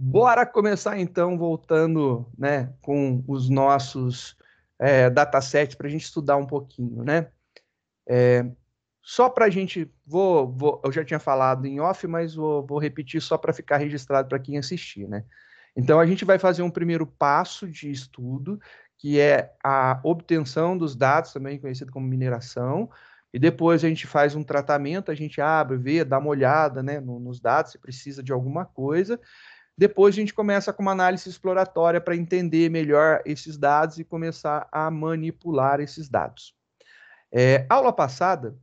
Bora começar então, voltando, né, com os nossos datasets para a gente estudar um pouquinho, né? Só para a gente, eu já tinha falado em off, mas vou repetir só para ficar registrado para quem assistir, né? Então a gente vai fazer um primeiro passo de estudo, que é a obtenção dos dados, também conhecido como mineração, e depois a gente faz um tratamento, a gente abre, vê, dá uma olhada, né, nos dados, se precisa de alguma coisa. Depois a gente começa com uma análise exploratória para entender melhor esses dados e começar a manipular esses dados. Aula passada,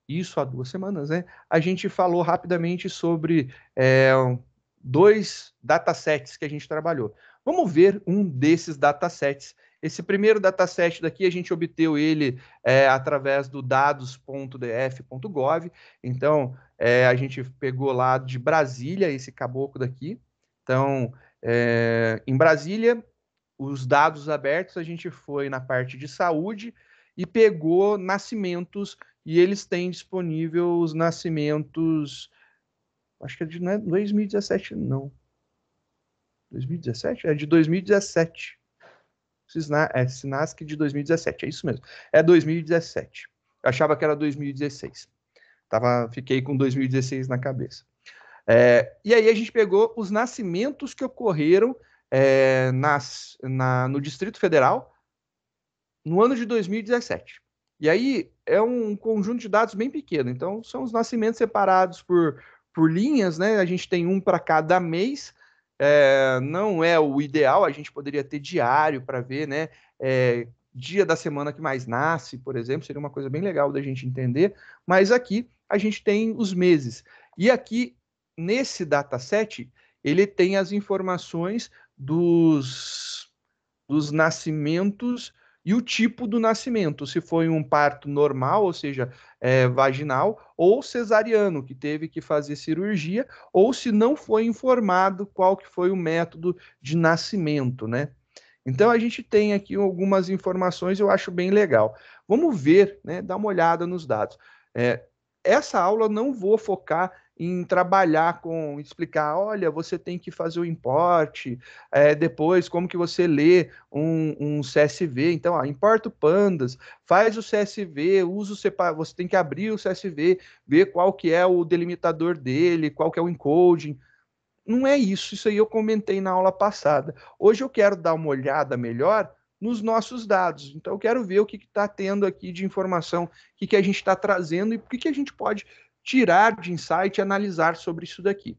isso há 2 semanas, né? A gente falou rapidamente sobre dois datasets que a gente trabalhou. Vamos ver um desses datasets. Esse primeiro dataset daqui, a gente obteve ele através do dados.df.gov. Então, a gente pegou lá de Brasília esse caboclo daqui. Então, em Brasília, os dados abertos, a gente foi na parte de saúde e pegou nascimentos, e eles têm disponível os nascimentos, acho que não é 2017, não. 2017? É de 2017. Sinasc de 2017, é isso mesmo. É 2017. Eu achava que era 2016. Fiquei com 2016 na cabeça. E aí a gente pegou os nascimentos que ocorreram no Distrito Federal no ano de 2017. E aí é um conjunto de dados bem pequeno. Então, são os nascimentos separados por linhas, né? A gente tem um para cada mês. Não é o ideal, a gente poderia ter diário para ver, né? Dia da semana que mais nasce, por exemplo, seria uma coisa bem legal da gente entender. Mas aqui a gente tem os meses. E aqui, nesse dataset, ele tem as informações dos nascimentos e o tipo do nascimento, se foi um parto normal, ou seja, vaginal, ou cesariano, que teve que fazer cirurgia, ou se não foi informado qual que foi o método de nascimento, né? Então a gente tem aqui algumas informações, eu acho bem legal. Vamos ver, né? Dar uma olhada nos dados. É, Essa aula eu não vou focar em trabalhar com explicar, olha, você tem que fazer o importe, depois como que você lê um CSV. Então, importa o pandas, faz o CSV, usa o separa, você tem que abrir o CSV, ver qual que é o delimitador dele, qual que é o encoding. Não é isso, isso aí eu comentei na aula passada. Hoje eu quero dar uma olhada melhor nos nossos dados. Então, eu quero ver o que está tendo aqui de informação, o que a gente está trazendo e o que a gente pode tirar de insight e analisar sobre isso daqui.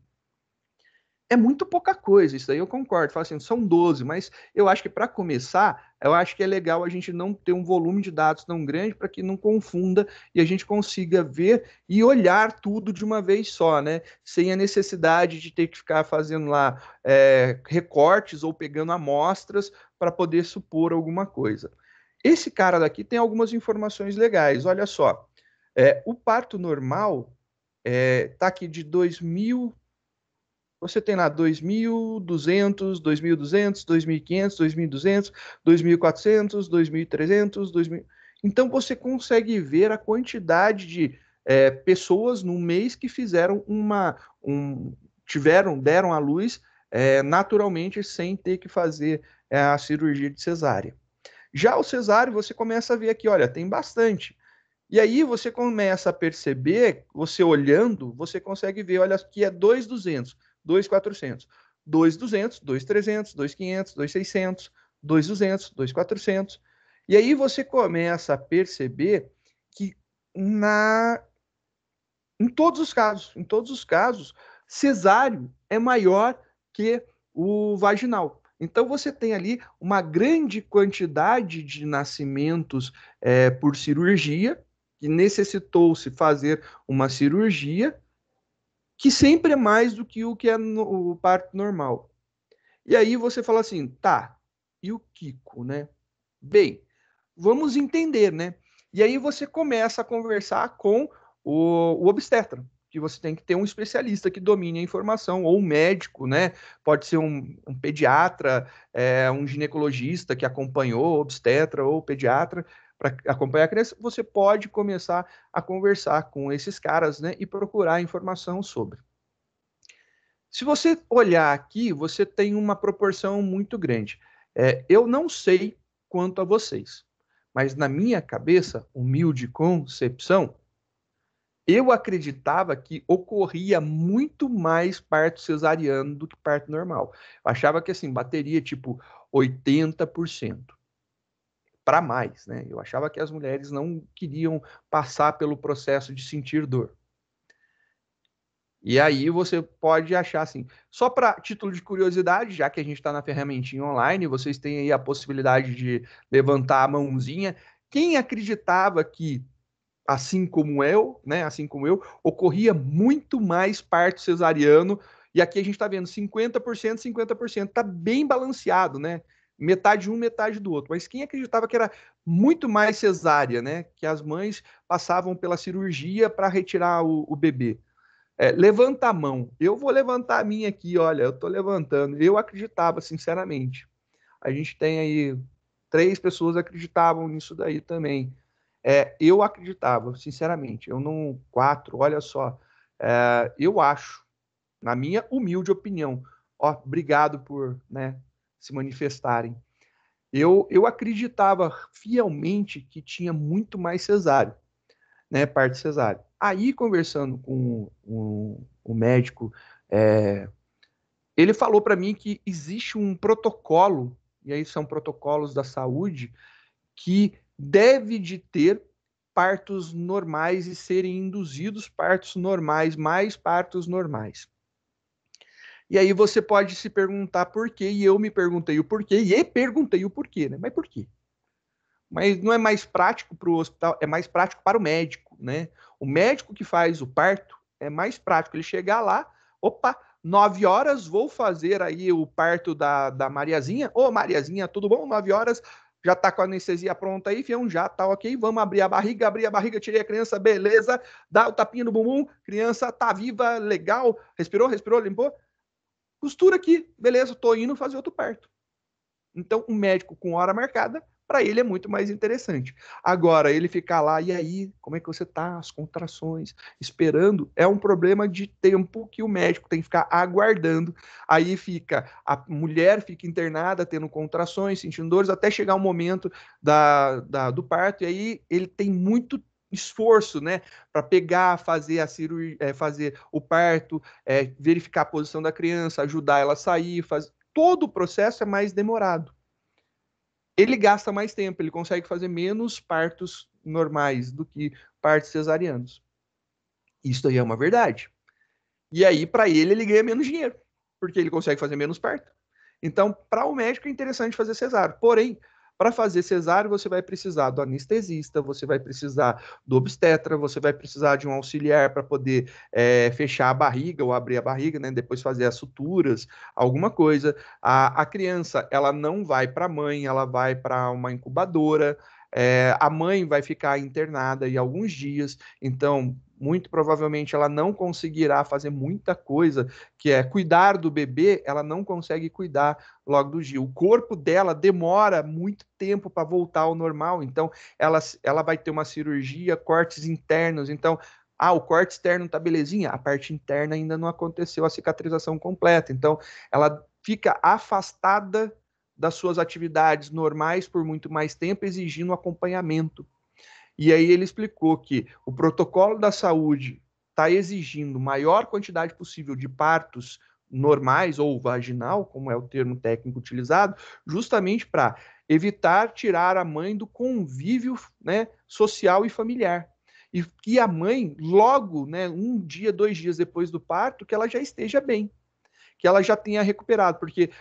É muito pouca coisa, isso daí eu concordo. Fala assim, são 12, mas eu acho que para começar, eu acho que é legal a gente não ter um volume de dados tão grande para que não confunda e a gente consiga ver e olhar tudo de uma vez só, né? Sem a necessidade de ter que ficar fazendo lá recortes ou pegando amostras para poder supor alguma coisa. Esse cara daqui tem algumas informações legais, olha só. O parto normal está aqui de 2000. Você tem lá 2.200, 2.200, 2.500, 2.200, 2.400, 2.300, 2.000. Então você consegue ver a quantidade de pessoas no mês que fizeram deram à luz naturalmente sem ter que fazer a cirurgia de cesárea. Já o cesáreo, você começa a ver aqui, olha, tem bastante. E aí você começa a perceber, você olhando, você consegue ver, olha, aqui é 2.200, 2.400, 2.200, 2.300, 2.500, 2.600, 2.200, 2.400. E aí você começa a perceber que na em todos os casos, cesáreo é maior que o vaginal. Então você tem ali uma grande quantidade de nascimentos por cirurgia, que necessitou-se fazer uma cirurgia, que sempre é mais do que o que é o parto normal. E aí você fala assim, tá, e o Kiko, né? Bem, vamos entender, né? E aí você começa a conversar com o obstetra, que você tem que ter um especialista que domine a informação, ou um médico, né? Pode ser um pediatra, um ginecologista que acompanhou, obstetra ou pediatra, para acompanhar a criança. Você pode começar a conversar com esses caras, né? E procurar informação sobre. Se você olhar aqui, você tem uma proporção muito grande. Eu não sei quanto a vocês, mas na minha cabeça, humilde concepção, eu acreditava que ocorria muito mais parto cesariano do que parto normal. Eu achava que assim, bateria tipo 80% para mais, né? Eu achava que as mulheres não queriam passar pelo processo de sentir dor. E aí você pode achar assim, só para título de curiosidade, já que a gente está na ferramentinha online, vocês têm aí a possibilidade de levantar a mãozinha. Quem acreditava que, assim como eu, né, assim como eu, ocorria muito mais parto cesariano, e aqui a gente está vendo 50%, 50%, tá bem balanceado, né? Metade um, metade do outro. Mas quem acreditava que era muito mais cesárea, né? Que as mães passavam pela cirurgia para retirar o bebê. Levanta a mão. Eu vou levantar a minha aqui, olha, eu estou levantando. Eu acreditava, sinceramente. A gente tem aí 3 pessoas acreditavam nisso daí também. Eu acreditava, sinceramente. Eu não. 4, olha só. Eu acho, na minha humilde opinião. Ó, obrigado por, né, se manifestarem. Eu acreditava fielmente que tinha muito mais cesáreo, né, parte cesárea. Aí, conversando com o médico, é, ele falou para mim que existe um protocolo, e aí são protocolos da saúde, que deve de ter partos normais e serem induzidos partos normais, mais partos normais. E aí você pode se perguntar por quê, e eu me perguntei o porquê, e perguntei o porquê, né? Mas por quê? Mas não é mais prático para o hospital, é mais prático para o médico, né? O médico que faz o parto é mais prático ele chegar lá, opa, 9 horas, vou fazer aí o parto da Mariazinha. Ô, Mariazinha, tudo bom? 9 horas, já tá com a anestesia pronta aí, fião, já tá ok, vamos abrir a barriga, tirei a criança, beleza, dá o tapinha no bumbum, criança tá viva, legal, respirou, respirou, limpou, costura aqui, beleza, tô indo fazer outro parto. Então, um médico com hora marcada, para ele é muito mais interessante. Agora, ele ficar lá, e aí, como é que você tá? As contrações, esperando, é um problema de tempo que o médico tem que ficar aguardando. Aí fica, a mulher fica internada, tendo contrações, sentindo dores, até chegar o momento do parto, e aí ele tem muito esforço, né, para pegar, fazer a cirurgia, fazer o parto, verificar a posição da criança, ajudar ela a sair, fazer todo o processo é mais demorado. Ele gasta mais tempo, ele consegue fazer menos partos normais do que partos cesarianos. Isso aí é uma verdade. E aí, para ele ganha menos dinheiro, porque ele consegue fazer menos parto. Então, para o médico é interessante fazer cesárea. Porém, para fazer cesárea, você vai precisar do anestesista, você vai precisar do obstetra, você vai precisar de um auxiliar para poder fechar a barriga ou abrir a barriga, né? Depois fazer as suturas, alguma coisa. A criança, ela não vai para a mãe, ela vai para uma incubadora. A mãe vai ficar internada em alguns dias, então muito provavelmente ela não conseguirá fazer muita coisa, que é cuidar do bebê, ela não consegue cuidar logo do dia. O corpo dela demora muito tempo para voltar ao normal, então ela vai ter uma cirurgia, cortes internos, então o corte externo tá belezinha, a parte interna ainda não aconteceu a cicatrização completa, então ela fica afastada das suas atividades normais por muito mais tempo, exigindo acompanhamento. E aí ele explicou que o protocolo da saúde está exigindo maior quantidade possível de partos normais ou vaginal, como é o termo técnico utilizado, justamente para evitar tirar a mãe do convívio, né, social e familiar. E que a mãe, logo, né, um dia, 2 dias depois do parto, que ela já esteja bem, que ela já tenha recuperado, porque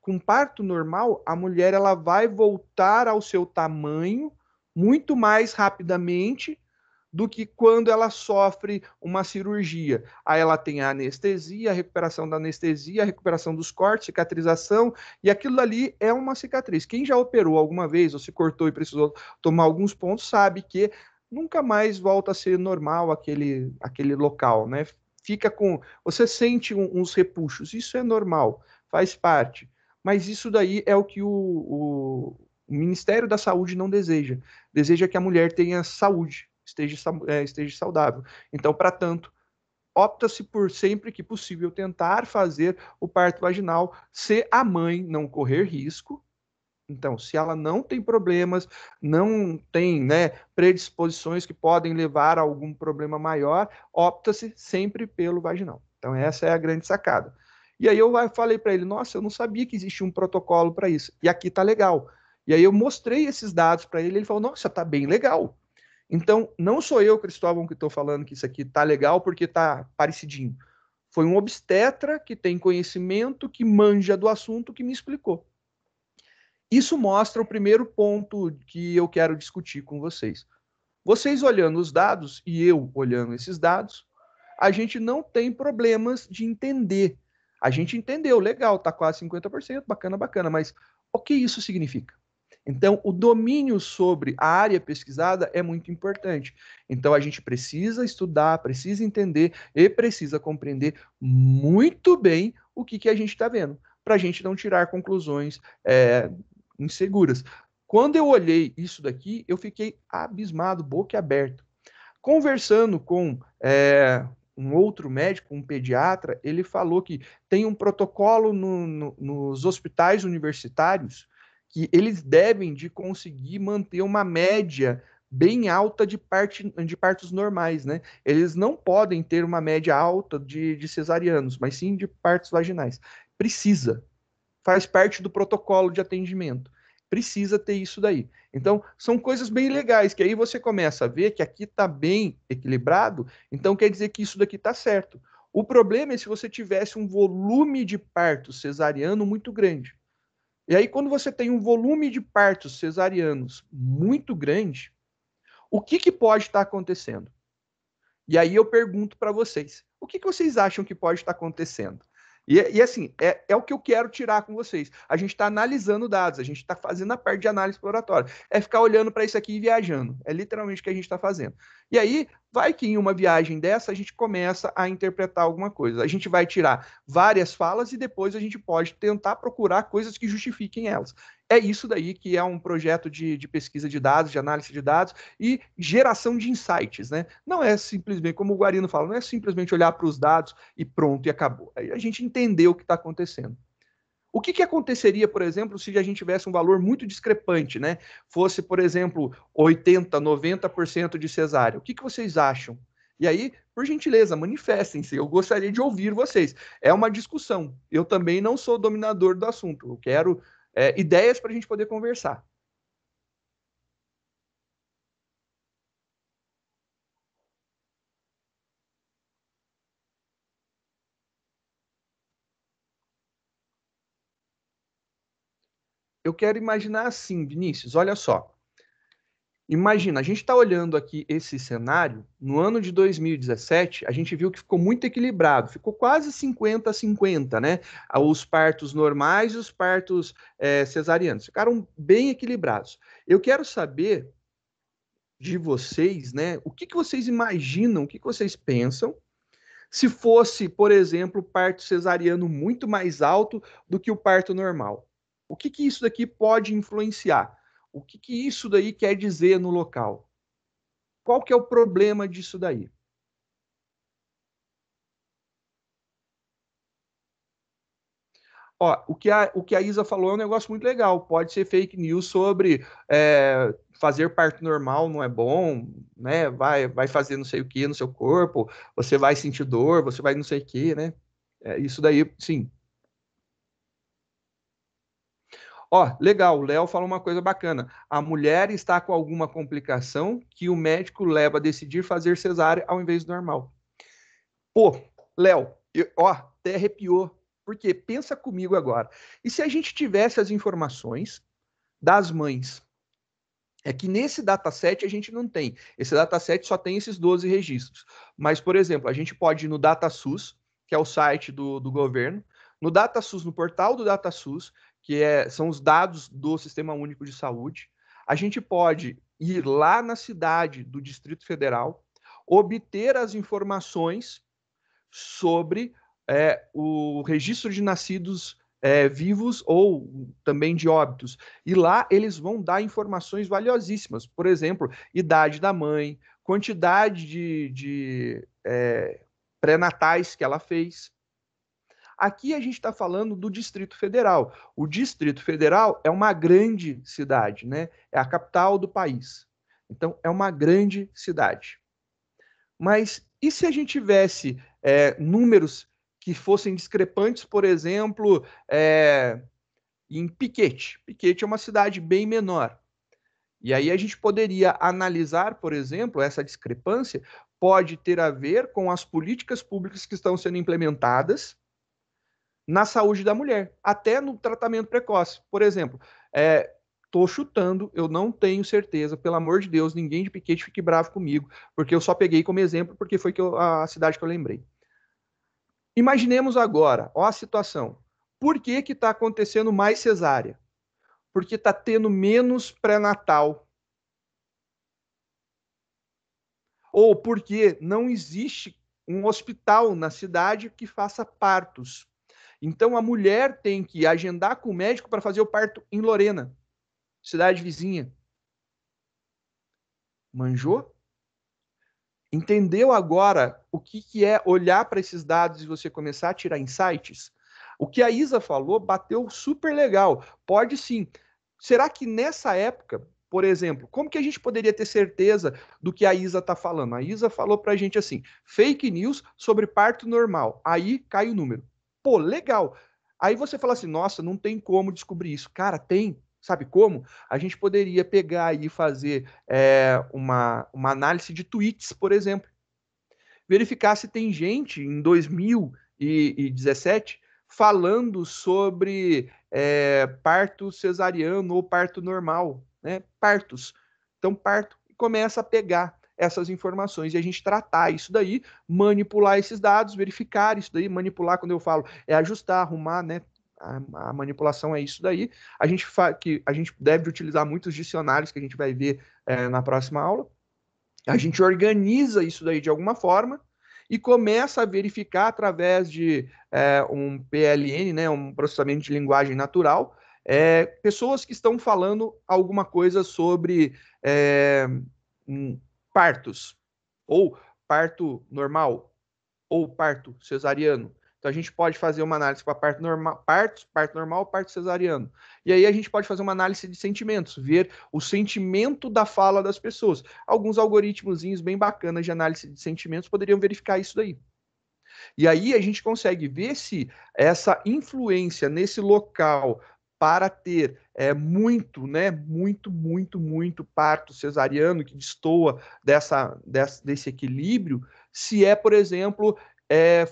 com parto normal, a mulher ela vai voltar ao seu tamanho muito mais rapidamente do que quando ela sofre uma cirurgia. Aí ela tem a anestesia, a recuperação da anestesia, a recuperação dos cortes, cicatrização, e aquilo ali é uma cicatriz. Quem já operou alguma vez ou se cortou e precisou tomar alguns pontos sabe que nunca mais volta a ser normal aquele local, né? Fica com. Você sente uns repuxos, isso é normal, faz parte. Mas isso daí é o que o Ministério da Saúde não deseja. Deseja que a mulher tenha saúde, esteja saudável. Então, para tanto, opta-se por sempre que possível tentar fazer o parto vaginal se a mãe não correr risco. Então, se ela não tem problemas, não tem, né, predisposições que podem levar a algum problema maior, opta-se sempre pelo vaginal. Então, essa é a grande sacada. E aí eu falei para ele, nossa, eu não sabia que existia um protocolo para isso. E aqui tá legal. E aí eu mostrei esses dados para ele, ele falou, nossa, tá bem legal. Então, não sou eu, Cristóvão, que estou falando que isso aqui tá legal porque tá parecidinho. Foi um obstetra que tem conhecimento, que manja do assunto, que me explicou. Isso mostra o primeiro ponto que eu quero discutir com vocês. Vocês olhando os dados e eu olhando esses dados, a gente não tem problemas de entender. A gente entendeu, legal, está quase 50%, bacana, bacana, mas o que isso significa? Então, o domínio sobre a área pesquisada é muito importante. Então, a gente precisa estudar, precisa entender e precisa compreender muito bem o que a gente está vendo, para a gente não tirar conclusões inseguras. Quando eu olhei isso daqui, eu fiquei abismado, boca aberta. Conversando com um outro médico, um pediatra, ele falou que tem um protocolo nos hospitais universitários que eles devem de conseguir manter uma média bem alta de partos normais, né? Eles não podem ter uma média alta de cesarianos, mas sim de partos vaginais. Precisa, faz parte do protocolo de atendimento. Precisa ter isso daí. Então, são coisas bem legais, que aí você começa a ver que aqui está bem equilibrado, então quer dizer que isso daqui está certo. O problema é se você tivesse um volume de partos cesariano muito grande. E aí, quando você tem um volume de partos cesarianos muito grande, o que pode estar acontecendo? E aí eu pergunto para vocês, o que vocês acham que pode estar acontecendo? E assim, é o que eu quero tirar com vocês. A gente está analisando dados, a gente está fazendo a parte de análise exploratória. É ficar olhando para isso aqui e viajando. É literalmente o que a gente está fazendo. E aí, vai que em uma viagem dessa a gente começa a interpretar alguma coisa. A gente vai tirar várias falas e depois a gente pode tentar procurar coisas que justifiquem elas. É isso daí que é um projeto de pesquisa de dados, de análise de dados e geração de insights, né? Não é simplesmente, como o Guarino fala, não é simplesmente olhar para os dados e pronto, e acabou. Aí a gente entendeu o que está acontecendo. O que aconteceria, por exemplo, se a gente tivesse um valor muito discrepante, né? Fosse, por exemplo, 80%, 90% de cesárea. O que vocês acham? E aí, por gentileza, manifestem-se. Eu gostaria de ouvir vocês. É uma discussão. Eu também não sou dominador do assunto. Eu quero ideias para a gente poder conversar. Eu quero imaginar assim, Vinícius, olha só. Imagina, a gente está olhando aqui esse cenário, no ano de 2017, a gente viu que ficou muito equilibrado, ficou quase 50-50, né? Os partos normais e os partos cesarianos, ficaram bem equilibrados. Eu quero saber de vocês, né? O que vocês imaginam, o que vocês pensam, se fosse, por exemplo, parto cesariano muito mais alto do que o parto normal? O que isso daqui pode influenciar? O que isso daí quer dizer no local? Qual que é o problema disso daí? Ó, o que a Isa falou é um negócio muito legal. Pode ser fake news sobre fazer parto normal não é bom, né? Vai fazer não sei o que no seu corpo, você vai sentir dor, você vai não sei o que, né? Isso daí, sim. Ó, legal, o Léo falou uma coisa bacana. A mulher está com alguma complicação que o médico leva a decidir fazer cesárea ao invés do normal. Pô, Léo, ó, até arrepiou. Porque pensa comigo agora. E se a gente tivesse as informações das mães? É que nesse dataset a gente não tem. Esse dataset só tem esses 12 registros. Mas, por exemplo, a gente pode ir no DataSUS, que é o site do governo, no DataSUS, no portal do DataSUS, são os dados do Sistema Único de Saúde. A gente pode ir lá na cidade do Distrito Federal, obter as informações sobre o registro de nascidos vivos ou também de óbitos. E lá eles vão dar informações valiosíssimas, por exemplo, idade da mãe, quantidade de pré-natais que ela fez. Aqui a gente está falando do Distrito Federal. O Distrito Federal é uma grande cidade, né? É a capital do país. Então, é uma grande cidade. Mas e se a gente tivesse números que fossem discrepantes, por exemplo, em Piquete? Piquete é uma cidade bem menor. E aí a gente poderia analisar, por exemplo, essa discrepância pode ter a ver com as políticas públicas que estão sendo implementadas na saúde da mulher, até no tratamento precoce. Por exemplo, tô chutando, eu não tenho certeza, pelo amor de Deus, ninguém de Piquete fique bravo comigo, porque eu só peguei como exemplo porque foi a cidade que eu lembrei. Imaginemos agora, ó a situação. Por que que está acontecendo mais cesárea? Porque está tendo menos pré-natal. Ou porque não existe um hospital na cidade que faça partos. Então a mulher tem que agendar com o médico para fazer o parto em Lorena, cidade vizinha. Manjou? Entendeu agora o que é olhar para esses dados e você começar a tirar insights? O que a Isa falou bateu super legal. Pode sim. Será que nessa época, por exemplo, como que a gente poderia ter certeza do que a Isa está falando? A Isa falou para a gente assim: fake news sobre parto normal. Aí cai o número. Pô, legal. Aí você fala assim: nossa, não tem como descobrir isso. Cara, tem. Sabe como? A gente poderia pegar e fazer uma análise de tweets, por exemplo. Verificar se tem gente em 2017 falando sobre parto cesariano ou parto normal, né? Partos. Então, parto, e começa a pegar essas informações e a gente tratar isso daí, manipular esses dados, verificar isso daí, manipular, quando eu falo, é ajustar, arrumar, né? A manipulação é isso daí. Que a gente deve utilizar muitos dicionários que a gente vai ver na próxima aula. A gente organiza isso daí de alguma forma e começa a verificar através de um PLN, né, um processamento de linguagem natural, pessoas que estão falando alguma coisa sobre partos, ou parto normal, ou parto cesariano. Então a gente pode fazer uma análise para parto normal, parto normal, parto cesariano. E aí a gente pode fazer uma análise de sentimentos, ver o sentimento da fala das pessoas. Alguns algoritmos bem bacanas de análise de sentimentos poderiam verificar isso daí. E aí a gente consegue ver se essa influência nesse local para ter muito, né, muito parto cesariano que destoa desse equilíbrio, se é, por exemplo,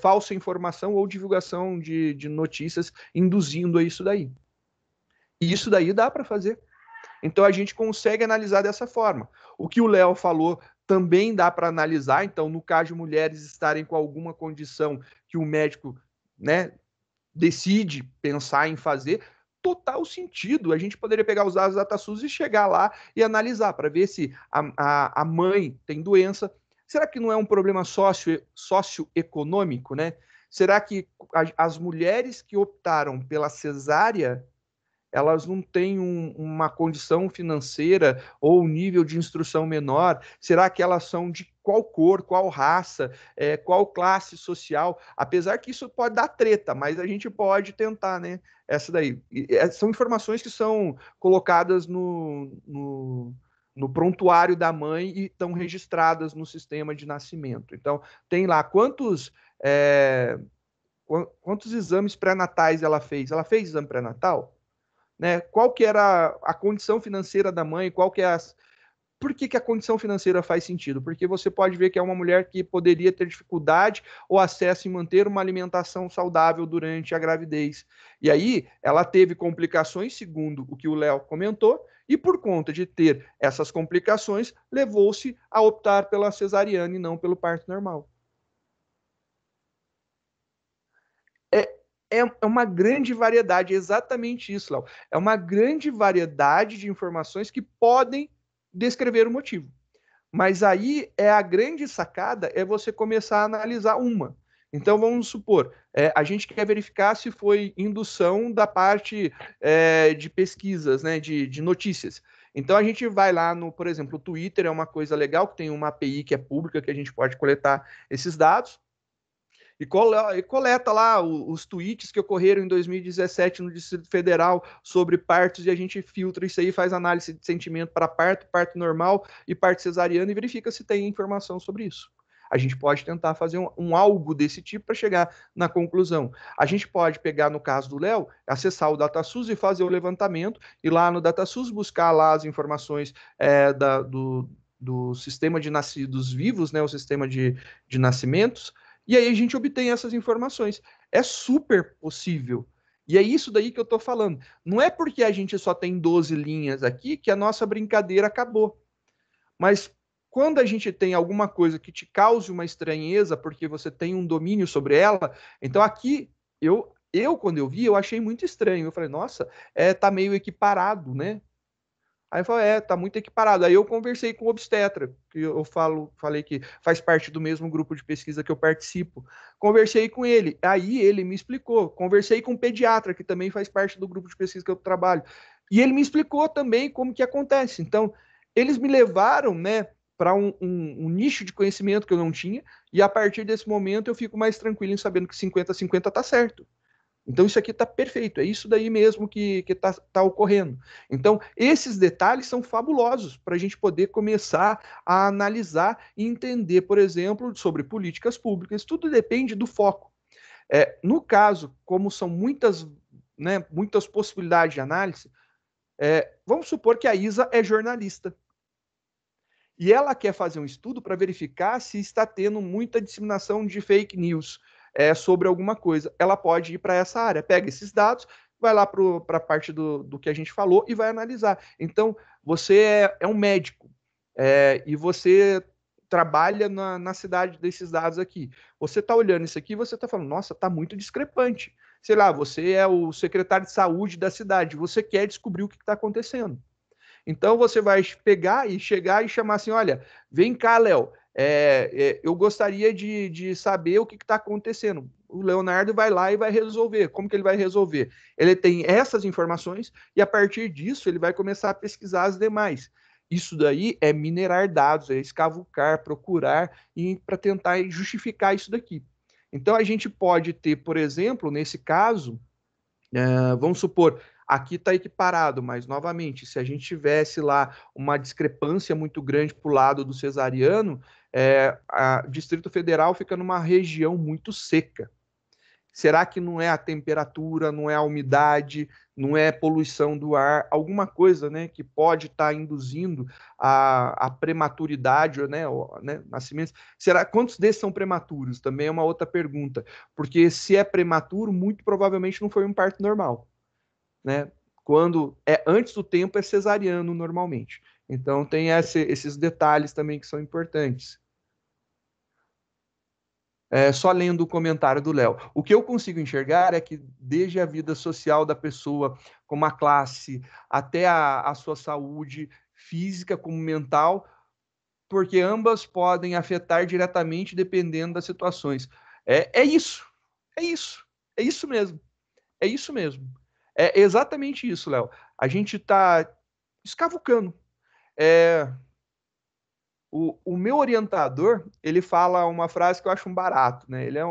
falsa informação ou divulgação de notícias induzindo a isso daí. E isso daí dá para fazer. Então a gente consegue analisar dessa forma. O que o Léo falou também dá para analisar. Então, no caso de mulheres estarem com alguma condição que o médico, né, decide pensar em fazer, total sentido. A gente poderia pegar os dados da DataSUS e chegar lá e analisar para ver se a mãe tem doença. Será que não é um problema socioeconômico, né? Será que as mulheres que optaram pela cesárea elas não têm uma condição financeira ou um nível de instrução menor? Será que elas são de qual cor, qual raça, qual classe social? Apesar que isso pode dar treta, mas a gente pode tentar, né? Essa daí. São informações que são colocadas no prontuário da mãe e estão registradas no sistema de nascimento. Então, tem lá quantos exames pré-natais ela fez. Ela fez exame pré-natal? Né? Qual que era a condição financeira da mãe, qual que é as... Por que a condição financeira faz sentido? Porque você pode ver que é uma mulher que poderia ter dificuldade ou acesso em manter uma alimentação saudável durante a gravidez. E aí, ela teve complicações, segundo o que o Léo comentou, e por conta de ter essas complicações, levou-se a optar pela cesariana e não pelo parto normal. É, é uma grande variedade, é exatamente isso, Léo. É uma grande variedade de informações que podem descrever o motivo. Mas aí é a grande sacada é você começar a analisar uma. Então vamos supor, a gente quer verificar se foi indução da parte de pesquisas, né, de notícias. Então a gente vai lá no, por exemplo, o Twitter é uma coisa legal, que tem uma API que é pública, que a gente pode coletar esses dados. E coleta lá os tweets que ocorreram em 2017 no Distrito Federal sobre partos, e a gente filtra isso aí, faz análise de sentimento para parto, parto normal e parto cesariano, e verifica se tem informação sobre isso. A gente pode tentar fazer um algo desse tipo para chegar na conclusão. A gente pode pegar, no caso do Léo, acessar o DataSUS e fazer o levantamento, e lá no DataSUS buscar lá as informações do sistema de nascidos vivos, né, o sistema de nascimentos, e aí a gente obtém essas informações. É super possível. E é isso daí que eu estou falando. Não é porque a gente só tem 12 linhas aqui que a nossa brincadeira acabou. Mas quando a gente tem alguma coisa que te cause uma estranheza, porque você tem um domínio sobre ela, então aqui quando eu vi, eu achei muito estranho. Eu falei, nossa, tá meio equiparado, né? Aí eu falei, tá muito equiparado. Aí eu conversei com o obstetra, que falei que faz parte do mesmo grupo de pesquisa que eu participo. Conversei com ele, aí ele me explicou. Conversei com o pediatra, que também faz parte do grupo de pesquisa que eu trabalho. E ele me explicou também como que acontece. Então, eles me levaram, né, para um nicho de conhecimento que eu não tinha, e a partir desse momento eu fico mais tranquilo em sabendo que 50-50 tá certo. Então, isso aqui está perfeito, é isso daí mesmo que tá ocorrendo. Então, esses detalhes são fabulosos para a gente poder começar a analisar e entender, por exemplo, sobre políticas públicas. Tudo depende do foco. No caso, como são muitas, né, muitas possibilidades de análise, vamos supor que a Isa é jornalista. E ela quer fazer um estudo para verificar se está tendo muita disseminação de fake news sobre alguma coisa. Ela pode ir para essa área, pega esses dados, vai lá para a parte do que a gente falou e vai analisar. Então, você é um médico e você trabalha na cidade desses dados aqui. Você está olhando isso aqui e você está falando, nossa, está muito discrepante. Sei lá, você é o secretário de saúde da cidade, você quer descobrir o que está acontecendo. Então você vai pegar e chegar e chamar assim: olha, vem cá, Léo, eu gostaria de saber o que está acontecendo. O Leonardo vai lá e vai resolver. Como que ele vai resolver? Ele tem essas informações e a partir disso ele vai começar a pesquisar as demais. Isso daí é minerar dados, é escavucar, procurar e para tentar justificar isso daqui. Então a gente pode ter, por exemplo, nesse caso, vamos supor, aqui está equiparado, mas novamente, se a gente tivesse lá uma discrepância muito grande para o lado do cesariano, o Distrito Federal fica numa região muito seca. Será que não é a temperatura, não é a umidade, não é a poluição do ar, alguma coisa, né, que pode estar induzindo a prematuridade, né, nascimentos? Quantos desses são prematuros? Também é uma outra pergunta, porque se é prematuro, muito provavelmente não foi um parto normal, né? Quando é antes do tempo é cesariano normalmente. Então tem esses detalhes também que são importantes. Só lendo o comentário do Léo. O que eu consigo enxergar é que desde a vida social da pessoa, como a classe, até a sua saúde física como mental, porque ambas podem afetar diretamente dependendo das situações. É isso, é isso, é isso mesmo, é isso mesmo. É exatamente isso, Léo. A gente está escavucando. É, o meu orientador, ele fala uma frase que eu acho um barato, né? Ele é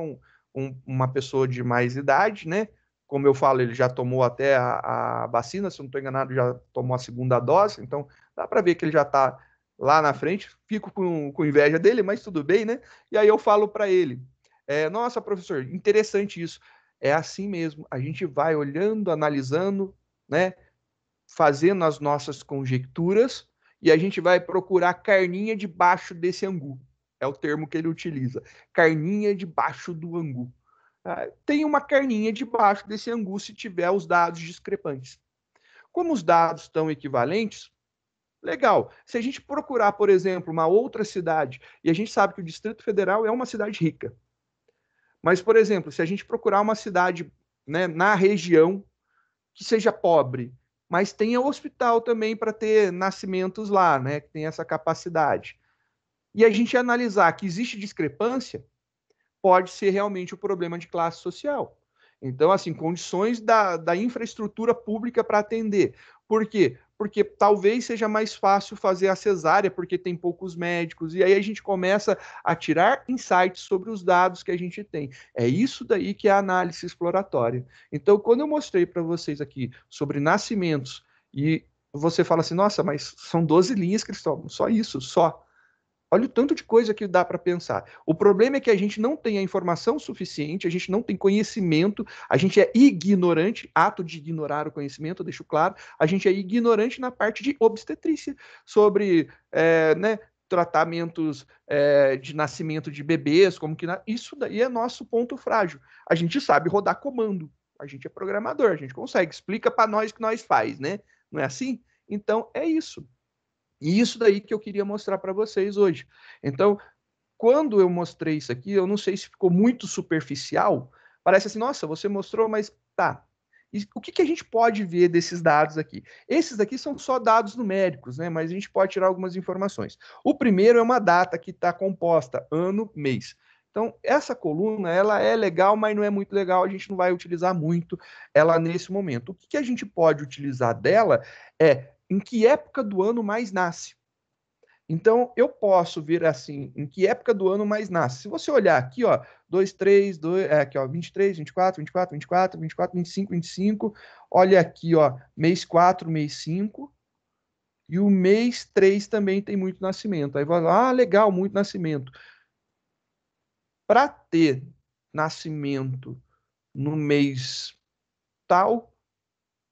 uma pessoa de mais idade, né? Como eu falo, ele já tomou até a vacina, se eu não estou enganado, já tomou a segunda dose, então dá para ver que ele já está lá na frente. Fico com inveja dele, mas tudo bem, né? E aí eu falo para ele: nossa, professor, interessante isso. É assim mesmo, a gente vai olhando, analisando, né? Fazendo as nossas conjecturas e a gente vai procurar carninha debaixo desse angu. É o termo que ele utiliza. Carninha debaixo do angu. Tem uma carninha debaixo desse angu se tiver os dados discrepantes. Como os dados estão equivalentes, legal. Se a gente procurar, por exemplo, uma outra cidade, e a gente sabe que o Distrito Federal é uma cidade rica, mas, por exemplo, se a gente procurar uma cidade, né, na região que seja pobre, mas tenha hospital também para ter nascimentos lá, né? Que tem essa capacidade. E a gente analisar que existe discrepância, pode ser realmente o problema de classe social. Então, assim, condições da infraestrutura pública para atender. Por quê? porque talvez seja mais fácil fazer a cesárea, porque tem poucos médicos, e aí a gente começa a tirar insights sobre os dados que a gente tem. É isso daí que é a análise exploratória. Então, quando eu mostrei para vocês aqui sobre nascimentos, e você fala assim, nossa, mas são 12 linhas, Cristóvão, só isso, só. Olha o tanto de coisa que dá para pensar. O problema é que a gente não tem a informação suficiente, a gente não tem conhecimento, a gente é ignorante, ato de ignorar o conhecimento, eu deixo claro, a gente é ignorante na parte de obstetrícia, sobre né, tratamentos de nascimento de bebês, como que isso daí é nosso ponto frágil. A gente sabe rodar comando, a gente é programador, a gente consegue, explica para nós o que nós faz, né? Não é assim? Então é isso. E isso daí que eu queria mostrar para vocês hoje. Então, quando eu mostrei isso aqui, eu não sei se ficou muito superficial. Parece assim, nossa, você mostrou, mas tá. E o que, que a gente pode ver desses dados aqui? Esses aqui são só dados numéricos, né? Mas a gente pode tirar algumas informações. O primeiro é uma data que está composta, ano, mês. Então, essa coluna, ela é legal, mas não é muito legal, a gente não vai utilizar muito ela nesse momento. O que, que a gente pode utilizar dela é em que época do ano mais nasce. Então, eu posso ver assim, em que época do ano mais nasce. Se você olhar aqui, ó, 2, 3, 2, aqui, ó, 23, 24, 24, 24, 24, 25, 25. Olha aqui, ó, mês 4, mês 5. E o mês 3 também tem muito nascimento. Aí vai lá, ah, legal, muito nascimento. Para ter nascimento no mês tal,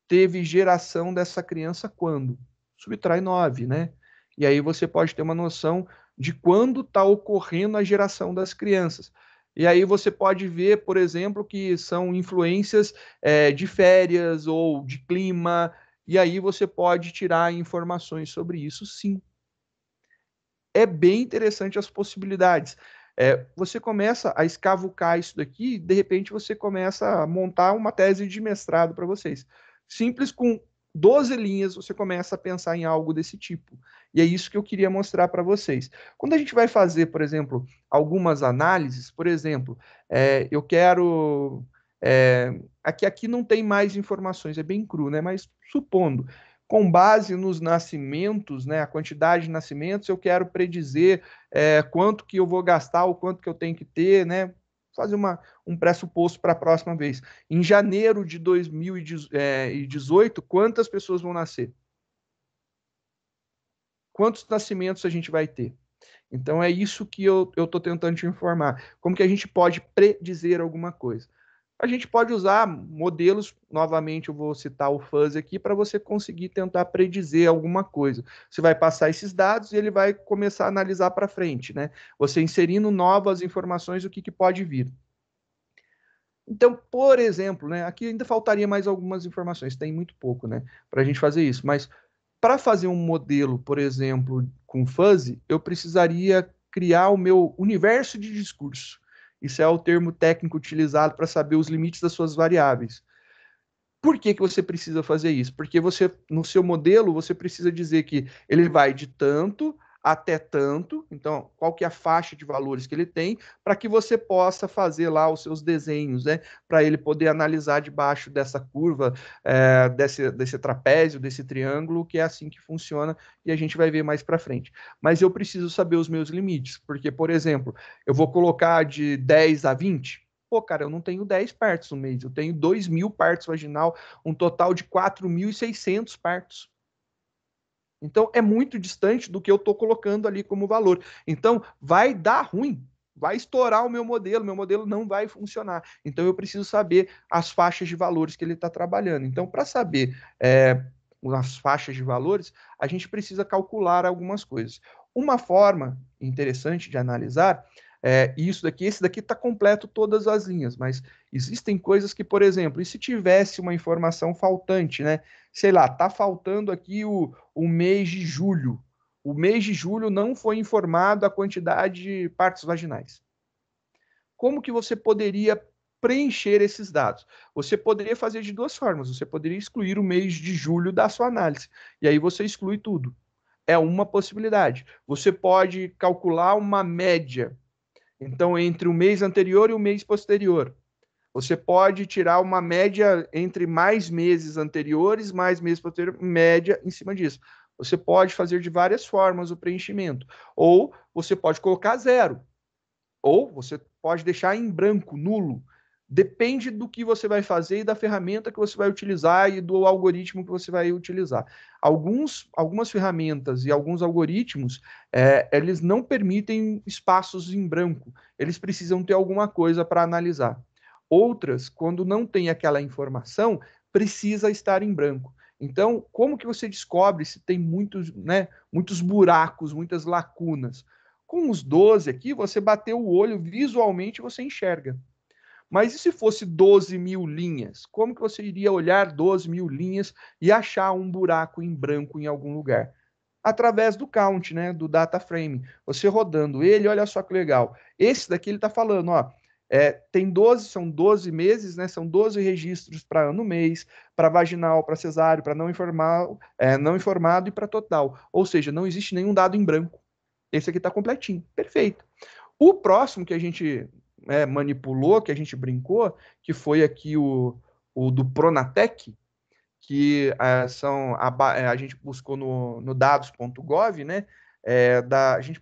teve geração dessa criança quando? Subtrai 9, né? E aí você pode ter uma noção de quando está ocorrendo a geração das crianças. E aí você pode ver, por exemplo, que são influências de férias ou de clima, e aí você pode tirar informações sobre isso, sim. É bem interessante as possibilidades. Você começa a escavucar isso daqui, e de repente você começa a montar uma tese de mestrado para vocês. Simples, com 12 linhas, você começa a pensar em algo desse tipo. E é isso que eu queria mostrar para vocês. Quando a gente vai fazer, por exemplo, algumas análises, por exemplo, eu quero. Aqui não tem mais informações, é bem cru, né? Mas supondo, com base nos nascimentos, né, a quantidade de nascimentos, eu quero predizer quanto que eu vou gastar, o quanto que eu tenho que ter, né? Fazer um pressuposto para a próxima vez. Em janeiro de 2018, quantas pessoas vão nascer? Quantos nascimentos a gente vai ter? Então é isso que eu estou tentando te informar. Como que a gente pode predizer alguma coisa? A gente pode usar modelos, novamente eu vou citar o fuzzy aqui, para você conseguir tentar predizer alguma coisa. Você vai passar esses dados e ele vai começar a analisar para frente, né? Você inserindo novas informações, o que, que pode vir. Então, por exemplo, né, aqui ainda faltaria mais algumas informações, tem muito pouco, né, para a gente fazer isso, mas para fazer um modelo, por exemplo, com fuzzy, eu precisaria criar o meu universo de discurso. Isso é o termo técnico utilizado para saber os limites das suas variáveis. Por que que você precisa fazer isso? Porque você, no seu modelo, você precisa dizer que ele vai de tanto até tanto, então, qual que é a faixa de valores que ele tem, para que você possa fazer lá os seus desenhos, né? Para ele poder analisar debaixo dessa curva, desse trapézio, desse triângulo, que é assim que funciona, e a gente vai ver mais para frente. Mas eu preciso saber os meus limites, porque, por exemplo, eu vou colocar de 10 a 20. Pô, cara, eu não tenho 10 partos no mês, eu tenho 2.000 partos vaginal, um total de 4.600 partos. Então, é muito distante do que eu estou colocando ali como valor. Então, vai dar ruim, vai estourar o meu modelo não vai funcionar. Então, eu preciso saber as faixas de valores que ele está trabalhando. Então, para saber as faixas de valores, a gente precisa calcular algumas coisas. Uma forma interessante de analisar isso daqui, esse daqui está completo todas as linhas, mas existem coisas que, por exemplo, e se tivesse uma informação faltante, né? Sei lá, está faltando aqui o mês de julho. O mês de julho não foi informado a quantidade de partos vaginais. Como que você poderia preencher esses dados? Você poderia fazer de duas formas. Você poderia excluir o mês de julho da sua análise. E aí você exclui tudo. É uma possibilidade. Você pode calcular uma média. Então, entre o mês anterior e o mês posterior. Você pode tirar uma média entre mais meses anteriores, mais meses posteriores, média em cima disso. Você pode fazer de várias formas o preenchimento. Ou você pode colocar zero. Ou você pode deixar em branco, nulo. Depende do que você vai fazer e da ferramenta que você vai utilizar e do algoritmo que você vai utilizar. Algumas ferramentas e alguns algoritmos, eles não permitem espaços em branco. Eles precisam ter alguma coisa para analisar. Outras, quando não tem aquela informação, precisa estar em branco. Então, como que você descobre se tem muitos buracos, muitas lacunas? Com os 12 aqui, você bateu o olho visualmente, você enxerga. Mas e se fosse 12 mil linhas? Como que você iria olhar 12 mil linhas e achar um buraco em branco em algum lugar? Através do count, né, do data frame. Você rodando ele, olha só que legal. Esse daqui ele está falando, ó, tem 12, são 12 meses, né? São 12 registros para ano mês, para vaginal, para cesáreo, para não informado e para total. Ou seja, não existe nenhum dado em branco. Esse aqui está completinho, perfeito. O próximo que a gente manipulou, que a gente brincou, que foi aqui o do Pronatec, que a gente buscou no dados.gov, né? A gente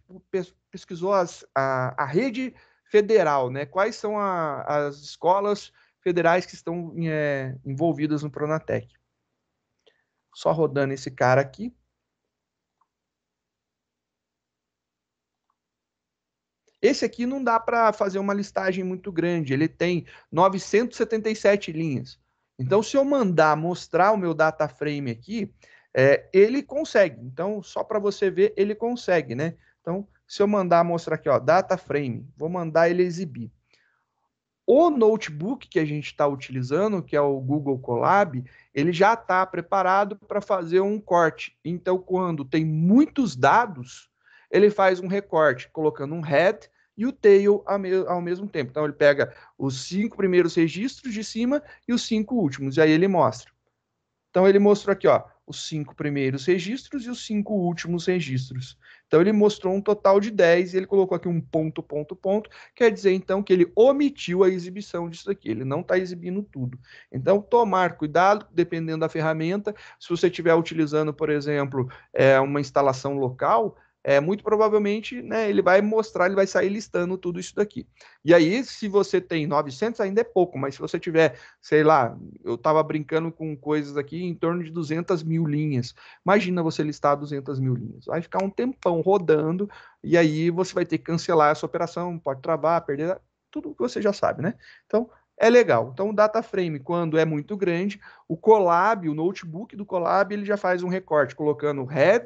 pesquisou a rede federal, né? Quais são as escolas federais que estão envolvidas no Pronatec. Só rodando esse cara aqui. Esse aqui não dá para fazer uma listagem muito grande, ele tem 977 linhas. Então, se eu mandar mostrar o meu data frame aqui, ele consegue. Então, só para você ver, ele consegue, né? Então, se eu mandar mostrar aqui, ó, data frame, vou mandar ele exibir. O notebook que a gente está utilizando, que é o Google Colab, ele já está preparado para fazer um corte. Então, quando tem muitos dados, ele faz um recorte, colocando um head e o tail ao mesmo tempo. Então, ele pega os 5 primeiros registros de cima e os 5 últimos, e aí ele mostra. Então, ele mostrou aqui, ó, os 5 primeiros registros e os 5 últimos registros. Então, ele mostrou um total de 10 e ele colocou aqui um ponto, ponto, ponto. Quer dizer, então, que ele omitiu a exibição disso aqui. Ele não está exibindo tudo. Então, tomar cuidado, dependendo da ferramenta. Se você estiver utilizando, por exemplo, uma instalação local, muito provavelmente, né, ele vai mostrar, ele vai sair listando tudo isso daqui. E aí, se você tem 900, ainda é pouco, mas se você tiver, sei lá, eu estava brincando com coisas aqui em torno de 200 mil linhas. Imagina você listar 200 mil linhas. Vai ficar um tempão rodando e aí você vai ter que cancelar essa operação, pode travar, perder tudo que você já sabe, né? Então, é legal. Então, o data frame, quando é muito grande, o Colab, o notebook do Colab, ele já faz um recorte, colocando head,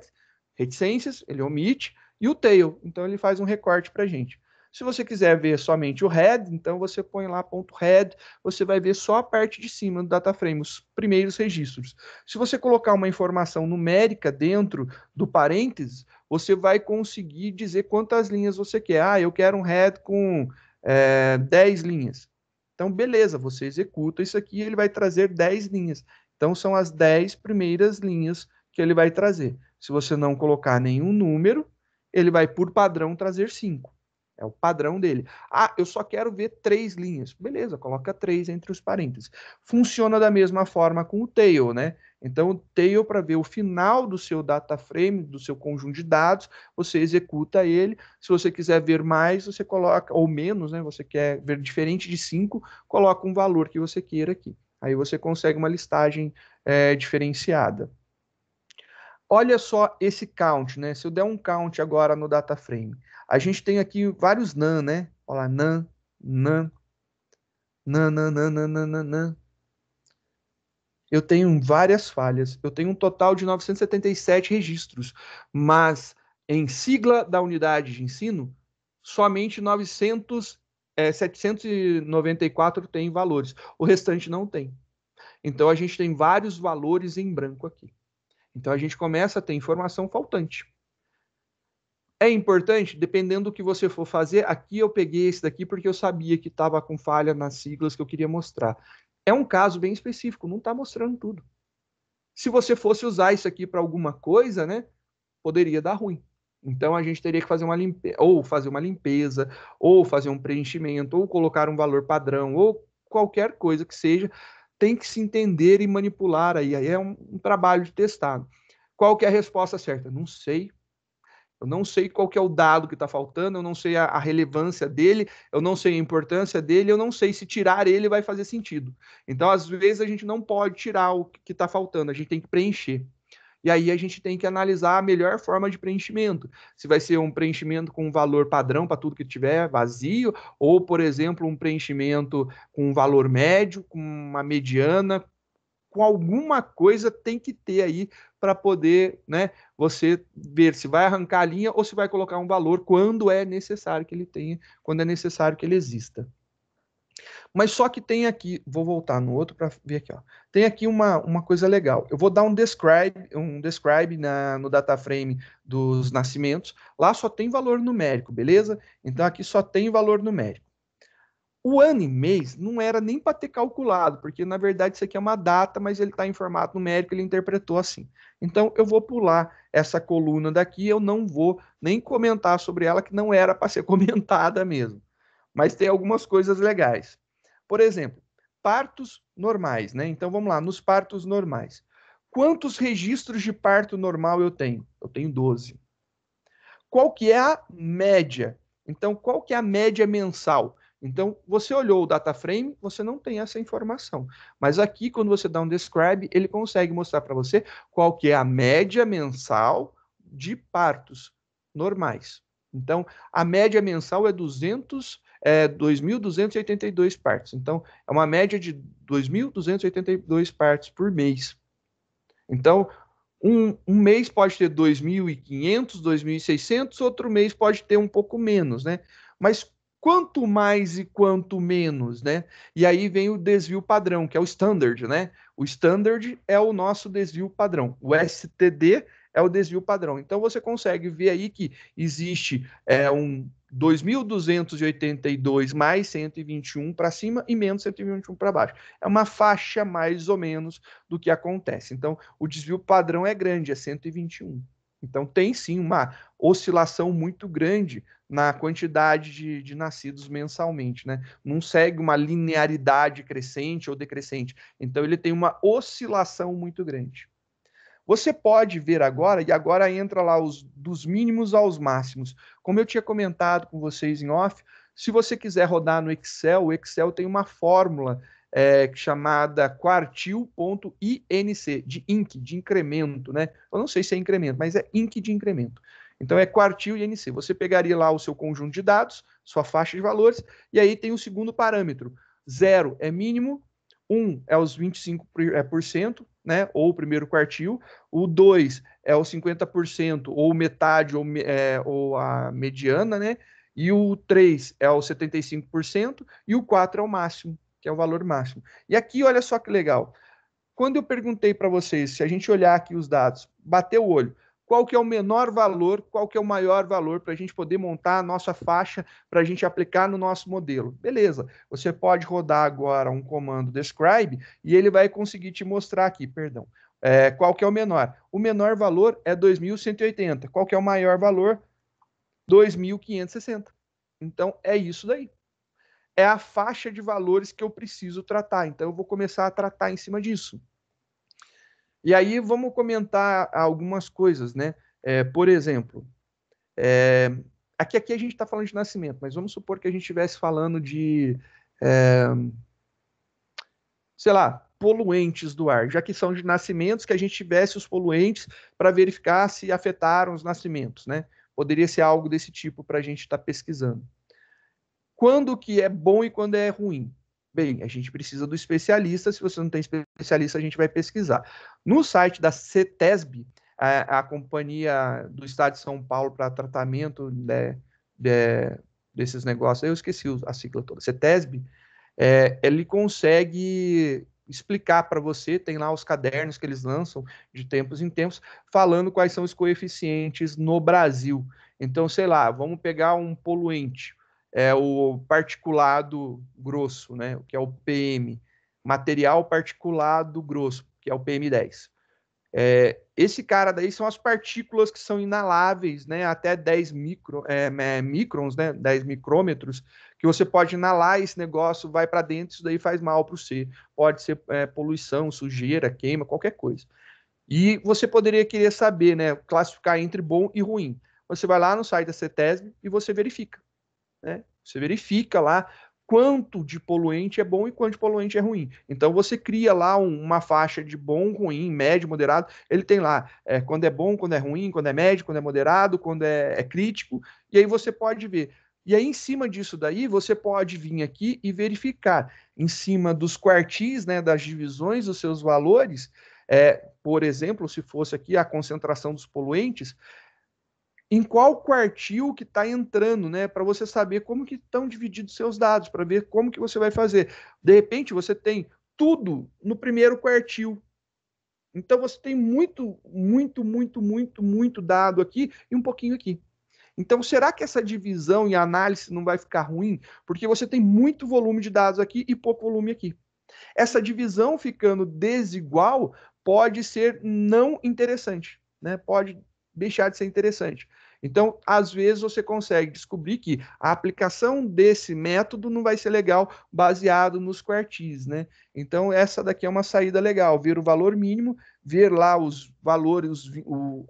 reticências, ele omite, e o tail, então ele faz um recorte para a gente. Se você quiser ver somente o head, então você põe lá ponto .head, você vai ver só a parte de cima do data frame, os primeiros registros. Se você colocar uma informação numérica dentro do parênteses, você vai conseguir dizer quantas linhas você quer. Ah, eu quero um head com 10 linhas. Então, beleza, você executa isso aqui, ele vai trazer 10 linhas. Então, são as 10 primeiras linhas que ele vai trazer. Se você não colocar nenhum número, ele vai, por padrão, trazer 5. É o padrão dele. Ah, eu só quero ver 3 linhas. Beleza, coloca 3 entre os parênteses. Funciona da mesma forma com o tail, né? Então, o tail, para ver o final do seu data frame, do seu conjunto de dados, você executa ele. Se você quiser ver mais, você coloca, ou menos, né? Você quer ver diferente de 5, coloca um valor que você queira aqui. Aí você consegue uma listagem diferenciada. Olha só esse count, né? Se eu der um count agora no data frame, a gente tem aqui vários nan, né? Olha lá, nan, nan, nan, nan, nan, nan, nan, nan, nan. Eu tenho várias falhas. Eu tenho um total de 977 registros, mas em sigla da unidade de ensino, somente 794 tem valores. O restante não tem. Então a gente tem vários valores em branco aqui. Então a gente começa a ter informação faltante. É importante, dependendo do que você for fazer. Aqui eu peguei esse daqui porque eu sabia que estava com falha nas siglas que eu queria mostrar. É um caso bem específico, não está mostrando tudo. Se você fosse usar isso aqui para alguma coisa, né, poderia dar ruim. Então a gente teria que fazer uma limpeza, ou fazer um preenchimento, ou colocar um valor padrão, ou qualquer coisa que seja, tem que se entender e manipular aí é um trabalho de testado. Qual que é a resposta certa? Não sei. Eu não sei qual que é o dado que está faltando, eu não sei a relevância dele, eu não sei a importância dele, eu não sei se tirar ele vai fazer sentido. Então, às vezes, a gente não pode tirar o que está faltando, a gente tem que preencher. E aí a gente tem que analisar a melhor forma de preenchimento. Se vai ser um preenchimento com um valor padrão para tudo que tiver vazio, ou, por exemplo, um preenchimento com um valor médio, com uma mediana, com alguma coisa tem que ter aí para poder, né, você ver se vai arrancar a linha ou se vai colocar um valor quando é necessário que ele tenha, quando é necessário que ele exista. Mas só que tem aqui, vou voltar no outro para ver aqui, ó. Tem aqui uma coisa legal. Eu vou dar um describe no data frame dos nascimentos. Lá só tem valor numérico, beleza? Então aqui só tem valor numérico. O ano e mês não era nem para ter calculado, porque na verdade isso aqui é uma data, mas ele está em formato numérico, ele interpretou assim. Então eu vou pular essa coluna daqui, eu não vou nem comentar sobre ela, que não era para ser comentada mesmo. Mas tem algumas coisas legais. Por exemplo, partos normais, né? Então vamos lá, nos partos normais. Quantos registros de parto normal eu tenho? Eu tenho 12. Qual que é a média? Então, qual que é a média mensal? Então, você olhou o data frame, você não tem essa informação. Mas aqui, quando você dá um describe, ele consegue mostrar para você qual que é a média mensal de partos normais. Então, a média mensal é 2.282 partos. Então, é uma média de 2.282 partos por mês. Então, um mês pode ter 2.500, 2.600, outro mês pode ter um pouco menos, né? Mas quanto mais e quanto menos, né? E aí vem o desvio padrão, que é o standard, né? O standard é o nosso desvio padrão. O STD é o desvio padrão. Então você consegue ver aí que existe um 2.282 mais 121 para cima e menos 121 para baixo. É uma faixa mais ou menos do que acontece. Então, o desvio padrão é grande, é 121. Então, tem sim uma oscilação muito grande na quantidade de nascidos mensalmente, né? Não segue uma linearidade crescente ou decrescente. Então, ele tem uma oscilação muito grande. Você pode ver agora, e agora entra lá dos mínimos aos máximos. Como eu tinha comentado com vocês em off, se você quiser rodar no Excel, o Excel tem uma fórmula chamada quartil.inc, de INC, de incremento, né? Eu não sei se é incremento, mas é INC de incremento. Então é quartil e INC. Você pegaria lá o seu conjunto de dados, sua faixa de valores, e aí tem o segundo parâmetro. 0 é mínimo, 1 é os 25%, né, ou o primeiro quartil, o 2 é os 50%, ou metade, ou a mediana, né, e o 3 é os 75%, e o 4 é o máximo, que é o valor máximo. E aqui, olha só que legal, quando eu perguntei para vocês, se a gente olhar aqui os dados, bater o olho, qual que é o menor valor, qual que é o maior valor para a gente poder montar a nossa faixa para a gente aplicar no nosso modelo. Beleza, você pode rodar agora um comando describe e ele vai conseguir te mostrar aqui, perdão, qual que é o menor. O menor valor é 2.180. Qual que é o maior valor? 2.560. Então, é isso daí. É a faixa de valores que eu preciso tratar. Então, eu vou começar a tratar em cima disso. E aí vamos comentar algumas coisas, né? Por exemplo, aqui a gente está falando de nascimento, mas vamos supor que a gente estivesse falando de, é, sei lá, poluentes do ar, já que são de nascimentos, que a gente tivesse os poluentes para verificar se afetaram os nascimentos, né? Poderia ser algo desse tipo para a gente estar pesquisando. Quando que é bom e quando é ruim? Bem, a gente precisa do especialista. Se você não tem especialista, a gente vai pesquisar. No site da CETESB, a Companhia do Estado de São Paulo para Tratamento desses negócios, eu esqueci a sigla toda, CETESB, ele consegue explicar para você, tem lá os cadernos que eles lançam de tempos em tempos, falando quais são os coeficientes no Brasil. Então, sei lá, vamos pegar um poluente, o particulado grosso, né, que é o PM, material particulado grosso, que é o PM10. Esse cara daí são as partículas que são inaláveis, né, até 10 microns, né, 10 micrômetros, que você pode inalar esse negócio, vai para dentro, isso daí faz mal para você. Pode ser poluição, sujeira, queima, qualquer coisa. E você poderia querer saber, né, classificar entre bom e ruim. Você vai lá no site da CETESB e você verifica, né? Você verifica lá quanto de poluente é bom e quanto de poluente é ruim. Então você cria lá uma faixa de bom, ruim, médio, moderado. Ele tem lá quando é bom, quando é ruim, quando é médio, quando é moderado, quando é crítico. E aí você pode ver. E aí, em cima disso daí, você pode vir aqui e verificar, em cima dos quartis, né, das divisões, os seus valores, por exemplo, se fosse aqui a concentração dos poluentes, em qual quartil que está entrando, né? Para você saber como que estão divididos seus dados, para ver como que você vai fazer. De repente, você tem tudo no primeiro quartil. Então, você tem muito dado aqui e um pouquinho aqui. Então, será que essa divisão e análise não vai ficar ruim? Porque você tem muito volume de dados aqui e pouco volume aqui. Essa divisão ficando desigual pode ser não interessante, né? Pode deixar de ser interessante. Então, às vezes, você consegue descobrir que a aplicação desse método não vai ser legal baseado nos quartis, né? Então, essa daqui é uma saída legal, ver o valor mínimo, ver lá os valores, o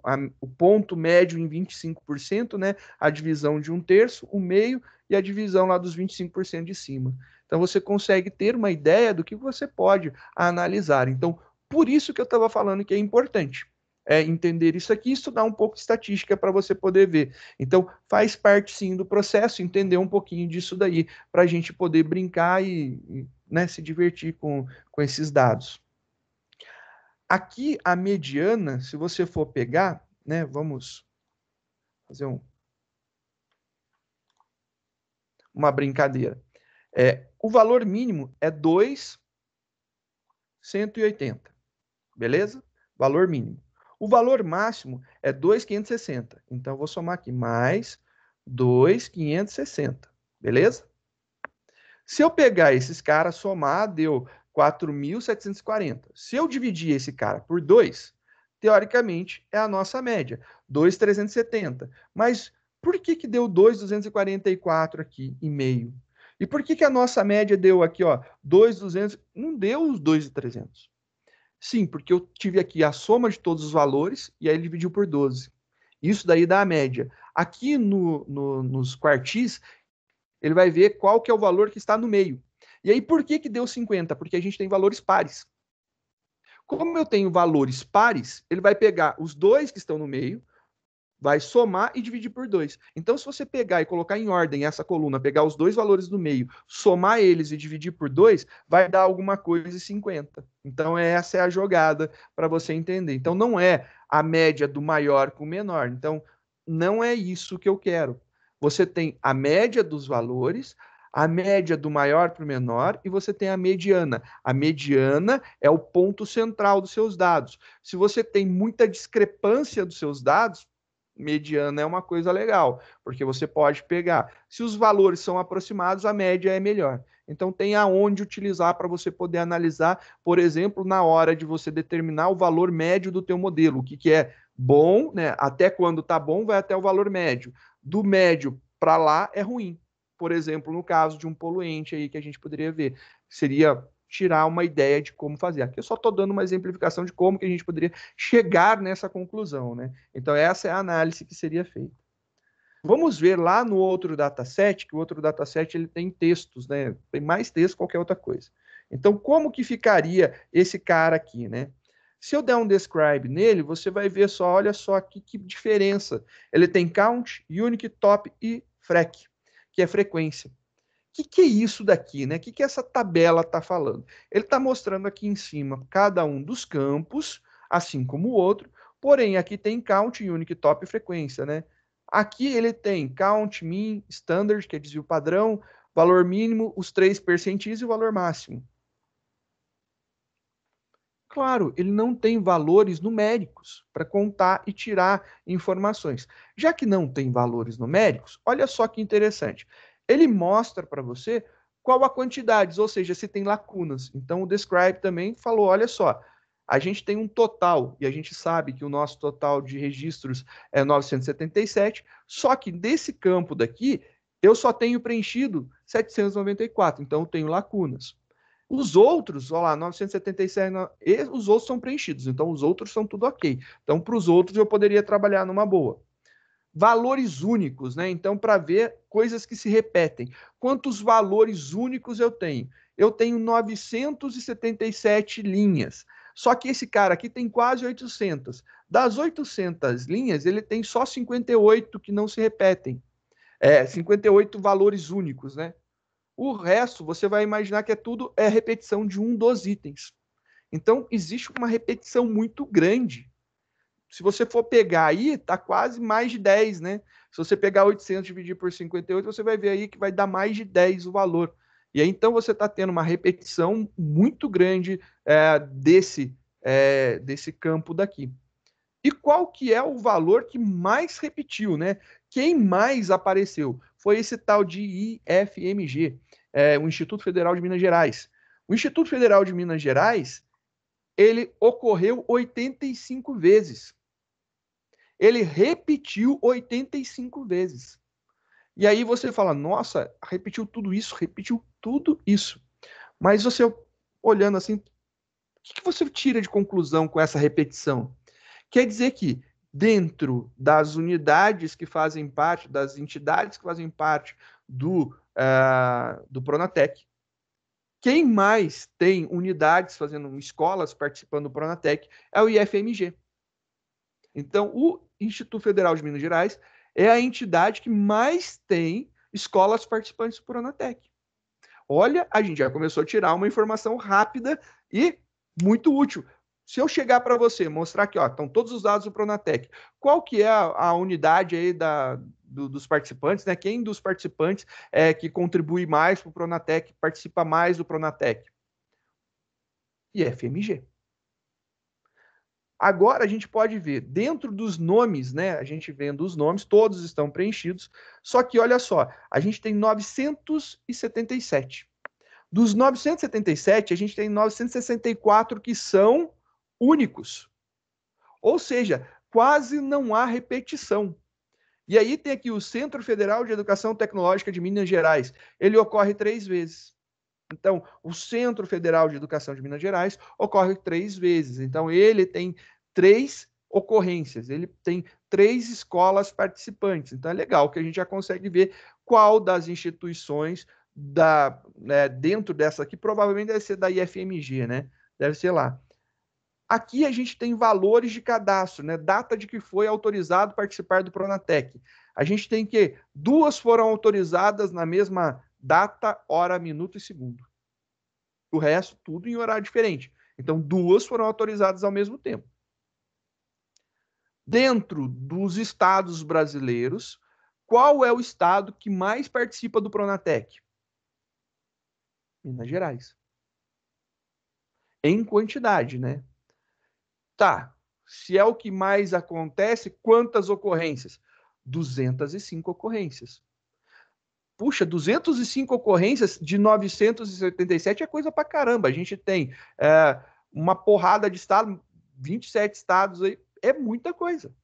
ponto médio em 25%, né? A divisão de 1/3, o meio e a divisão lá dos 25% de cima. Então, você consegue ter uma ideia do que você pode analisar. Então, por isso que eu estava falando que é importante entender isso aqui e estudar um pouco de estatística para você poder ver. Então, faz parte sim do processo, entender um pouquinho disso daí, para a gente poder brincar e né, se divertir com esses dados. Aqui, a mediana, se você for pegar, né, vamos fazer uma brincadeira. O valor mínimo é 2.180, beleza? Valor mínimo. O valor máximo é 2.560. Então, eu vou somar aqui mais 2.560, beleza? Se eu pegar esses caras, somar, deu 4.740. Se eu dividir esse cara por 2, teoricamente é a nossa média, 2.370. Mas por que deu 2.244 aqui e meio? E por que a nossa média deu aqui, ó, 2.200? Não deu os 2.300. Sim, porque eu tive aqui a soma de todos os valores e aí ele dividiu por 12. Isso daí dá a média. Aqui nos quartis, ele vai ver qual que é o valor que está no meio. E aí, por que deu 50? Porque a gente tem valores pares. Como eu tenho valores pares, ele vai pegar os dois que estão no meio, vai somar e dividir por 2. Então, se você pegar e colocar em ordem essa coluna, pegar os dois valores do meio, somar eles e dividir por 2, vai dar alguma coisa e 50. Então, essa é a jogada para você entender. Então, não é a média do maior com o menor. Então, não é isso que eu quero. Você tem a média dos valores, a média do maior para o menor e você tem a mediana. A mediana é o ponto central dos seus dados. Se você tem muita discrepância dos seus dados, mediana é uma coisa legal, porque você pode pegar. Se os valores são aproximados, a média é melhor. Então, tem aonde utilizar para você poder analisar, por exemplo, na hora de você determinar o valor médio do teu modelo, o que é bom, né? Até quando está bom, vai até o valor médio. Do médio para lá é ruim. Por exemplo, no caso de um poluente aí que a gente poderia ver, seria tirar uma ideia de como fazer. Aqui eu só estou dando uma exemplificação de como que a gente poderia chegar nessa conclusão, né? Então, essa é a análise que seria feita. Vamos ver lá no outro dataset, que o outro dataset ele tem textos, né? Tem mais texto que qualquer outra coisa. Então, como que ficaria esse cara aqui, né? Se eu der um describe nele, você vai ver só, olha só aqui que diferença. Ele tem count, unique, top e frec, que é frequência. O que é isso daqui, né? O que essa tabela está falando? Ele está mostrando aqui em cima cada um dos campos, assim como o outro, porém aqui tem count, unique, top e frequência, né? Aqui ele tem count, min, standard, que é desvio padrão, valor mínimo, os 3 percentis e o valor máximo. Claro, ele não tem valores numéricos para contar e tirar informações. Já que não tem valores numéricos, olha só que interessante. Ele mostra para você qual a quantidade, ou seja, se tem lacunas. Então, o Describe também falou: olha só, a gente tem um total, e a gente sabe que o nosso total de registros é 977, só que desse campo daqui, eu só tenho preenchido 794, então eu tenho lacunas. Os outros, olha lá, 977, os outros são preenchidos, então os outros são tudo ok. Então, para os outros, eu poderia trabalhar numa boa. Valores únicos, né? Então, para ver coisas que se repetem. Quantos valores únicos eu tenho? Eu tenho 977 linhas. Só que esse cara aqui tem quase 800. Das 800 linhas, ele tem só 58 que não se repetem. 58 valores únicos, né? O resto, você vai imaginar que tudo repetição de um dos itens. Então, existe uma repetição muito grande. Se você for pegar aí, tá quase mais de 10, né? Se você pegar 800 e dividir por 58, você vai ver aí que vai dar mais de 10 o valor. E aí, então, você está tendo uma repetição muito grande desse campo daqui. E qual que é o valor que mais repetiu, né? Quem mais apareceu? Foi esse tal de IFMG, o Instituto Federal de Minas Gerais. O Instituto Federal de Minas Gerais, ele ocorreu 85 vezes. Ele repetiu 85 vezes. E aí você fala, nossa, repetiu tudo isso. Mas você, olhando assim, o que você tira de conclusão com essa repetição? Quer dizer que dentro das unidades que fazem parte, das entidades que fazem parte do Pronatec, quem mais tem unidades fazendo escolas participando do Pronatec é o IFMG. Então, o Instituto Federal de Minas Gerais é a entidade que mais tem escolas participantes do Pronatec. Olha, a gente já começou a tirar uma informação rápida e muito útil. Se eu chegar para você, mostrar aqui, ó, estão todos os dados do Pronatec, qual que é a unidade aí dos participantes, né? Quem dos participantes que contribui mais para o Pronatec, participa mais do Pronatec? IFMG. Agora a gente pode ver, dentro dos nomes, né? A gente vendo os nomes, todos estão preenchidos, só que olha só, a gente tem 977. Dos 977, a gente tem 964 que são únicos. Ou seja, quase não há repetição. E aí tem aqui o Centro Federal de Educação Tecnológica de Minas Gerais. Ele ocorre 3 vezes. Então, o Centro Federal de Educação de Minas Gerais ocorre 3 vezes. Então, ele tem 3 ocorrências, ele tem 3 escolas participantes. Então, é legal que a gente já consegue ver qual das instituições dentro dessa aqui, provavelmente deve ser da IFMG, né? Deve ser lá. Aqui a gente tem valores de cadastro, né? Data de que foi autorizado participar do Pronatec. A gente tem que 2 foram autorizadas na mesma data, hora, minuto e segundo. O resto, tudo em horário diferente. Então, 2 foram autorizadas ao mesmo tempo. Dentro dos estados brasileiros, qual é o estado que mais participa do Pronatec? Minas Gerais. Em quantidade, né? Tá. Se é o que mais acontece, quantas ocorrências? 205 ocorrências. Puxa, 205 ocorrências de 977 é coisa pra caramba. A gente tem uma porrada de estados, 27 estados aí, é muita coisa.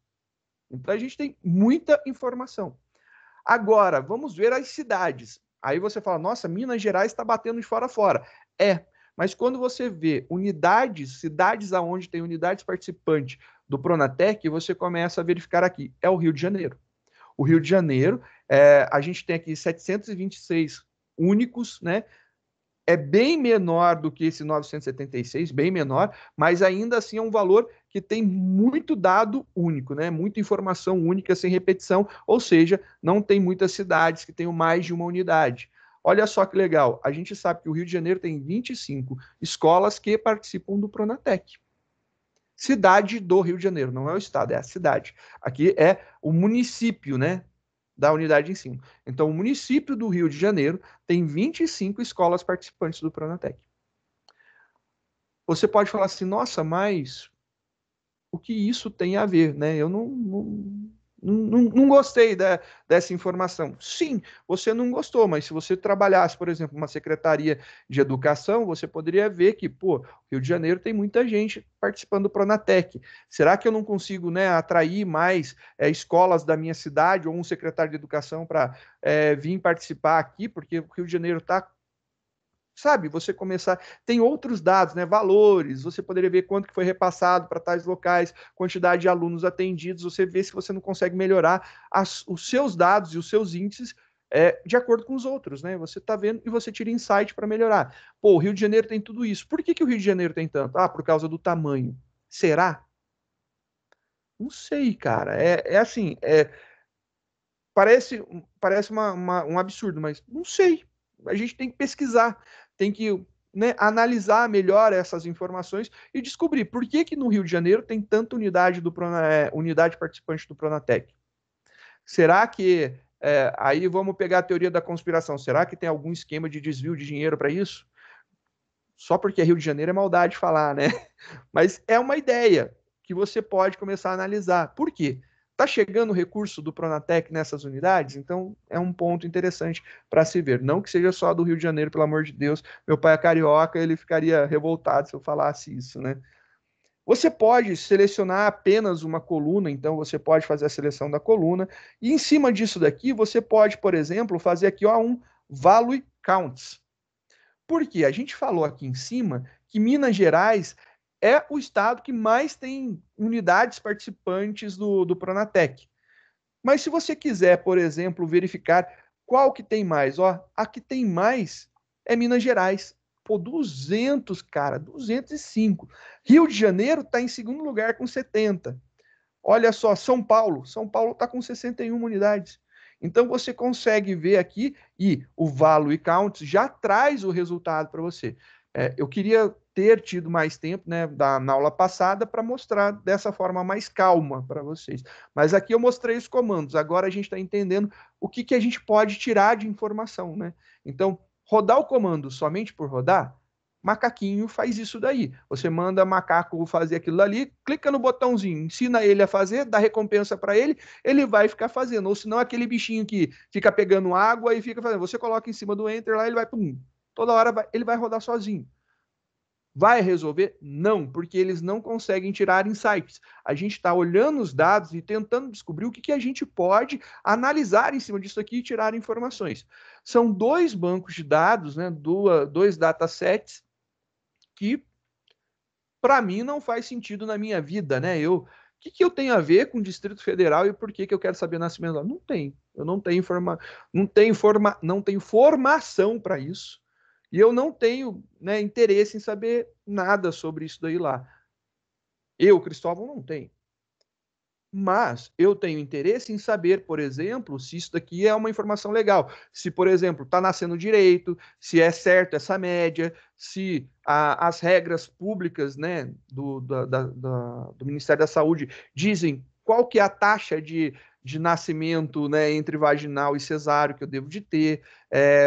Então a gente tem muita informação. Agora, vamos ver as cidades. Aí você fala, nossa, Minas Gerais está batendo de fora a fora. Mas quando você vê unidades, cidades aonde tem unidades participantes do Pronatec, você começa a verificar aqui. É o Rio de Janeiro. O Rio de Janeiro, a gente tem aqui 726 únicos, né? É bem menor do que esse 976, bem menor, mas ainda assim é um valor que tem muito dado único, né? Muita informação única sem repetição, ou seja, não tem muitas cidades que tenham mais de uma unidade. Olha só que legal, a gente sabe que o Rio de Janeiro tem 25 escolas que participam do Pronatec. Cidade do Rio de Janeiro, não é o estado, é a cidade. Aqui é o município, né? Da unidade de ensino. Então, o município do Rio de Janeiro tem 25 escolas participantes do Pronatec. Você pode falar assim, nossa, mas o que isso tem a ver, né? Eu Não gostei dessa informação. Sim, você não gostou, mas se você trabalhasse, por exemplo, uma secretaria de educação, você poderia ver que, pô, Rio de Janeiro tem muita gente participando do Pronatec. Será que eu não consigo, né, atrair mais escolas da minha cidade ou um secretário de educação para vir participar aqui? Porque o Rio de Janeiro está, sabe, você começar, tem outros dados, né, valores, você poderia ver quanto que foi repassado para tais locais, quantidade de alunos atendidos, você vê se você não consegue melhorar os seus dados e os seus índices de acordo com os outros, né, você está vendo e você tira insight para melhorar. Pô, o Rio de Janeiro tem tudo isso, por que que o Rio de Janeiro tem tanto? Ah, por causa do tamanho. Será? Não sei, cara, assim, parece um absurdo, mas não sei. A gente tem que pesquisar, tem que, né, analisar melhor essas informações e descobrir por que que no Rio de Janeiro tem tanta unidade participante do Pronatec. Será que aí vamos pegar a teoria da conspiração? Será que tem algum esquema de desvio de dinheiro para isso? Só porque é Rio de Janeiro é maldade falar, né? Mas é uma ideia que você pode começar a analisar. Por quê? Está chegando o recurso do Pronatec nessas unidades? Então é um ponto interessante para se ver. Não que seja só do Rio de Janeiro, pelo amor de Deus. Meu pai é carioca, ele ficaria revoltado se eu falasse isso, né? Você pode selecionar apenas uma coluna, então você pode fazer a seleção da coluna, e em cima disso daqui, você pode, por exemplo, fazer aqui ó, um Value Counts. Porque a gente falou aqui em cima que Minas Gerais é o estado que mais tem unidades participantes do Pronatec. Mas se você quiser, por exemplo, verificar qual que tem mais, ó, a que tem mais é Minas Gerais. Pô, 200, cara, 205. Rio de Janeiro está em segundo lugar com 70. Olha só, São Paulo está com 61 unidades. Então você consegue ver aqui e o Value Count já traz o resultado para você. Eu queria ter tido mais tempo, né, na aula passada para mostrar dessa forma mais calma para vocês. Mas aqui eu mostrei os comandos. Agora a gente está entendendo o que, que a gente pode tirar de informação, né? Então, rodar o comando somente por rodar, macaquinho faz isso daí. Você manda macaco fazer aquilo ali, clica no botãozinho, ensina ele a fazer, dá recompensa para ele, ele vai ficar fazendo. Ou senão aquele bichinho que fica pegando água e fica fazendo. Você coloca em cima do enter lá, ele vai, pum, toda hora ele vai rodar sozinho. Vai resolver? Não, porque eles não conseguem tirar insights. A gente está olhando os dados e tentando descobrir o que, que a gente pode analisar em cima disso aqui e tirar informações. São dois bancos de dados, né, dois datasets que para mim não faz sentido na minha vida, né? O que eu tenho a ver com o Distrito Federal e por que eu quero saber o nascimento lá? Não tem. Eu não tenho formação para isso. E eu não tenho, né, interesse em saber nada sobre isso daí lá. Eu, Cristóvão, não tenho. Mas eu tenho interesse em saber, por exemplo, se isso daqui é uma informação legal. Se, por exemplo, está nascendo direito, se é certo essa média, se as regras públicas, né, do Ministério da Saúde dizem qual que é a taxa de nascimento, né, entre vaginal e cesáreo que eu devo de ter.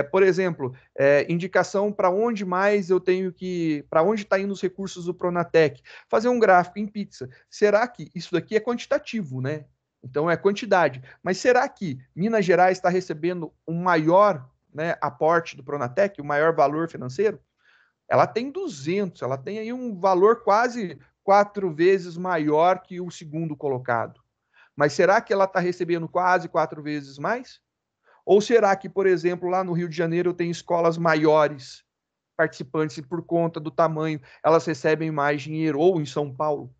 Por exemplo, indicação para onde mais eu tenho para onde está indo os recursos do Pronatec. Fazer um gráfico em pizza. Será que isso daqui é quantitativo, né? Então é quantidade. Mas será que Minas Gerais está recebendo um maior, né, aporte do Pronatec, o maior valor financeiro? Ela tem 200, ela tem aí um valor quase 4 vezes maior que o segundo colocado. Mas será que ela está recebendo quase 4 vezes mais? Ou será que, por exemplo, lá no Rio de Janeiro tem escolas maiores participantes e por conta do tamanho elas recebem mais dinheiro, ou em São Paulo?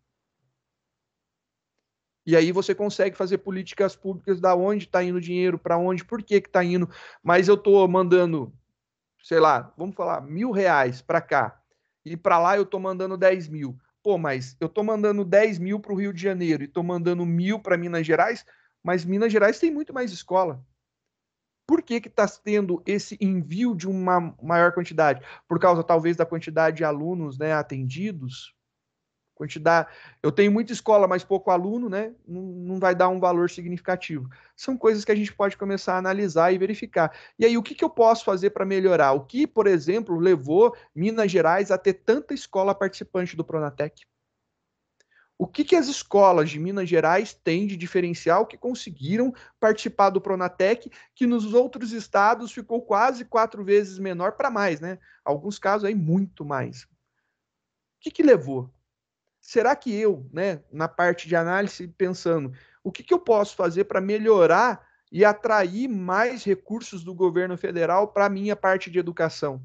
E aí você consegue fazer políticas públicas da onde está indo o dinheiro, para onde, por que está indo. Mas eu estou mandando, sei lá, vamos falar, R$ 1.000 para cá. E para lá eu estou mandando 10 mil. Pô, mas eu estou mandando 10 mil para o Rio de Janeiro e estou mandando 1.000 para Minas Gerais, mas Minas Gerais tem muito mais escola. Por que está tendo esse envio de uma maior quantidade? Por causa, talvez, da quantidade de alunos, né, atendidos? Quantidade. Eu tenho muita escola, mas pouco aluno, né? Não vai dar um valor significativo. São coisas que a gente pode começar a analisar e verificar. E aí, o que eu posso fazer para melhorar? O que, por exemplo, levou Minas Gerais a ter tanta escola participante do Pronatec? O que as escolas de Minas Gerais têm de diferencial que conseguiram participar do Pronatec, que nos outros estados ficou quase 4 vezes menor para mais, né? Alguns casos aí muito mais. O que levou? Será que eu, né, na parte de análise, pensando, o que eu posso fazer para melhorar e atrair mais recursos do governo federal para a minha parte de educação?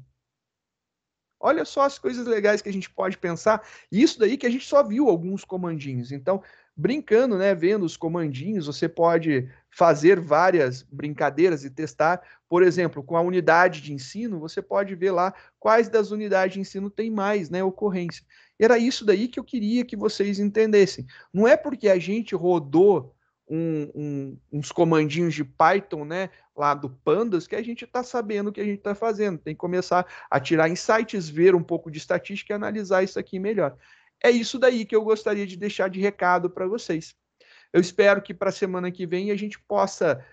Olha só as coisas legais que a gente pode pensar. Isso daí que a gente só viu alguns comandinhos. Então, brincando, né, vendo os comandinhos, você pode fazer várias brincadeiras e testar. Por exemplo, com a unidade de ensino, você pode ver lá quais das unidades de ensino tem mais, né, ocorrência. E era isso daí que eu queria que vocês entendessem. Não é porque a gente rodou uns comandinhos de Python, né, lá do Pandas, que a gente está sabendo o que a gente está fazendo. Tem que começar a tirar insights, ver um pouco de estatística e analisar isso aqui melhor. É isso daí que eu gostaria de deixar de recado para vocês. Eu espero que para a semana que vem a gente possa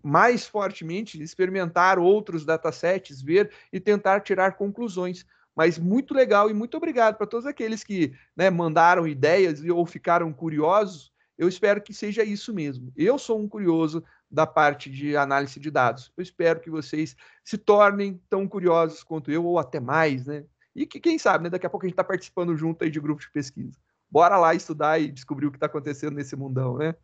mais fortemente experimentar outros datasets, ver e tentar tirar conclusões. Mas muito legal e muito obrigado para todos aqueles que, né, mandaram ideias ou ficaram curiosos. Eu espero que seja isso mesmo. Eu sou um curioso da parte de análise de dados. Eu espero que vocês se tornem tão curiosos quanto eu, ou até mais, né? E que, quem sabe, né, daqui a pouco a gente está participando junto aí de grupos de pesquisa. Bora lá estudar e descobrir o que está acontecendo nesse mundão, né?